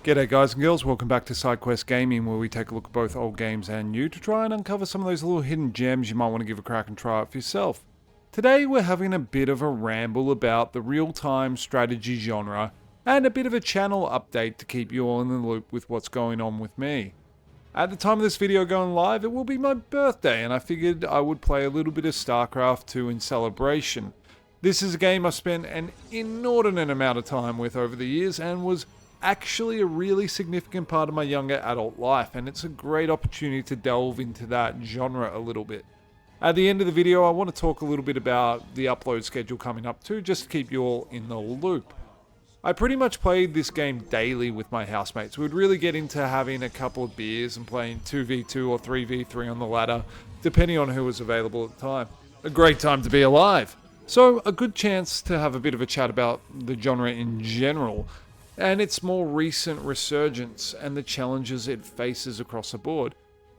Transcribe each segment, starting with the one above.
G'day guys and girls, welcome back to SideQuest Gaming, where we take a look at both old games and new to try and uncover some of those little hidden gems you might want to give a crack and try out for yourself. Today we're having a bit of a ramble about the real-time strategy genre and a bit of a channel update to keep you all in the loop with what's going on with me. At the time of this video going live, it will be my birthday, and I figured I would play a little bit of StarCraft 2 in celebration. This is a game I've spent an inordinate amount of time with over the years and was actually a really significant part of my younger adult life, and it's a great opportunity to delve into that genre a little bit. At the end of the video, I want to talk a little bit about the upload schedule coming up too, just to keep you all in the loop. I pretty much played this game daily with my housemates. We'd really get into having a couple of beers and playing 2v2 or 3v3 on the ladder, depending on who was available at the time. A great time to be alive. So a good chance to have a bit of a chat about the genre in general, and its more recent resurgence and the challenges it faces across the board.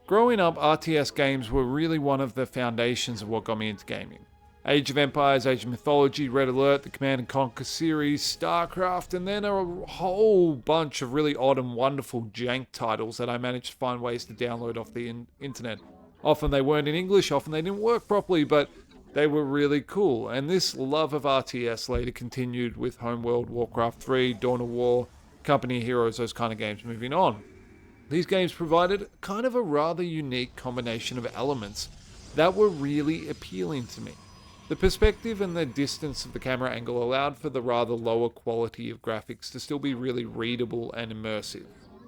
Growing up, RTS games were really one of the foundations of what got me into gaming. Age of Empires, Age of Mythology, Red Alert, the Command & Conquer series, StarCraft, and then a whole bunch of really odd and wonderful jank titles that I managed to find ways to download off the internet. Often they weren't in English, often they didn't work properly, but they were really cool, and this love of RTS later continued with Homeworld, Warcraft 3, Dawn of War, Company of Heroes, those kind of games moving on. These games provided kind of a rather unique combination of elements that were really appealing to me. The perspective and the distance of the camera angle allowed for the rather lower quality of graphics to still be really readable and immersive.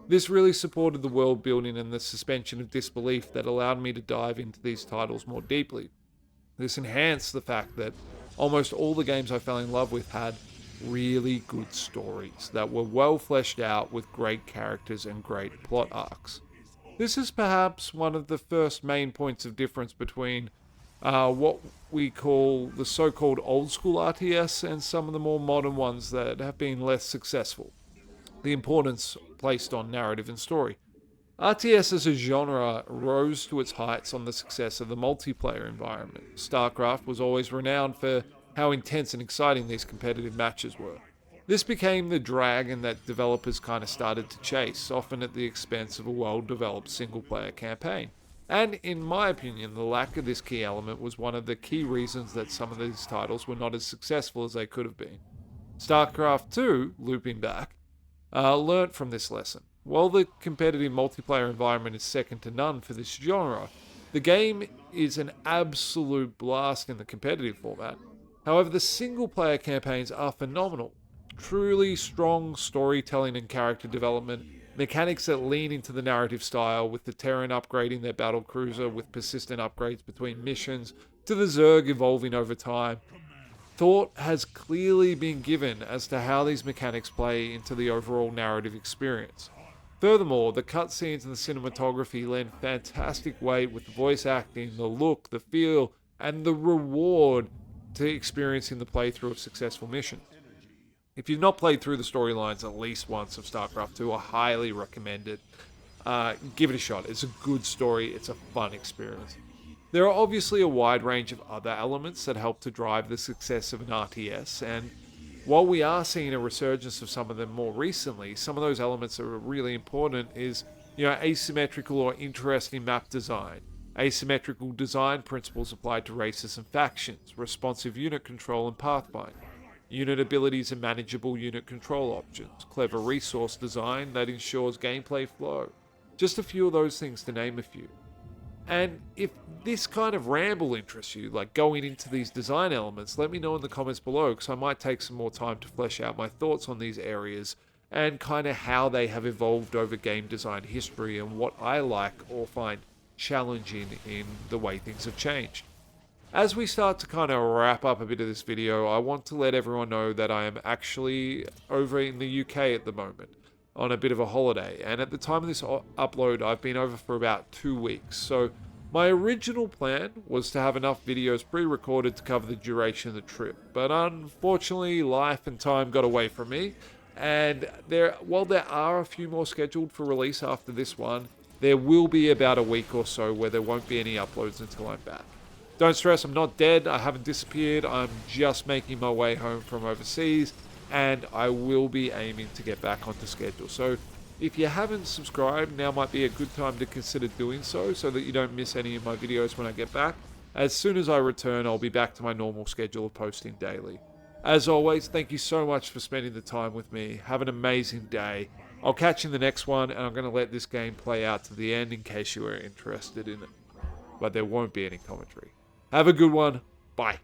This really supported the world building and the suspension of disbelief that allowed me to dive into these titles more deeply. This enhanced the fact that almost all the games I fell in love with had really good stories that were well fleshed out with great characters and great plot arcs. This is perhaps one of the first main points of difference between what we call the so-called old school RTS and some of the more modern ones that have been less successful. The importance placed on narrative and story. RTS as a genre rose to its heights on the success of the multiplayer environment. StarCraft was always renowned for how intense and exciting these competitive matches were. This became the dragon that developers kind of started to chase, often at the expense of a well-developed single-player campaign. And in my opinion, the lack of this key element was one of the key reasons that some of these titles were not as successful as they could have been. StarCraft 2, looping back, learnt from this lesson. While the competitive multiplayer environment is second to none for this genre, the game is an absolute blast in the competitive format. However, the single-player campaigns are phenomenal. Truly strong storytelling and character development, mechanics that lean into the narrative style, with the Terran upgrading their battle cruiser with persistent upgrades between missions, to the Zerg evolving over time. Thought has clearly been given as to how these mechanics play into the overall narrative experience. Furthermore, the cutscenes and the cinematography lend fantastic weight with the voice acting, the look, the feel, and the reward to experiencing the playthrough of successful missions. If you've not played through the storylines at least once of StarCraft 2, I highly recommend it. Give it a shot. It's a good story. It's a fun experience. There are obviously a wide range of other elements that help to drive the success of an RTS, and while we are seeing a resurgence of some of them more recently, some of those elements that are really important is, asymmetrical or interesting map design, asymmetrical design principles applied to races and factions, responsive unit control and pathfinding, unit abilities and manageable unit control options, clever resource design that ensures gameplay flow. Just a few of those things to name a few. And if this kind of ramble interests you, like going into these design elements, let me know in the comments below, because I might take some more time to flesh out my thoughts on these areas and kind of how they have evolved over game design history and what I like or find challenging in the way things have changed. As we start to kind of wrap up a bit of this video, I want to let everyone know that I am actually over in the UK at the moment on a bit of a holiday, and at the time of this upload I've been over for about 2 weeks. So my original plan was to have enough videos pre-recorded to cover the duration of the trip, but unfortunately life and time got away from me, and while there are a few more scheduled for release after this one, there will be about a week or so where there won't be any uploads until I'm back. Don't stress, I'm not dead, I haven't disappeared, I'm just making my way home from overseas, and I will be aiming to get back onto schedule. So If you haven't subscribed, now might be a good time to consider doing so that you don't miss any of my videos when I get back. As soon as I return, I'll be back to my normal schedule of posting daily. As always, thank you so much for spending the time with me. Have an amazing day. I'll catch you in the next one, and I'm going to let this game play out to the end in case you are interested in it. But there won't be any commentary. Have a good one. Bye.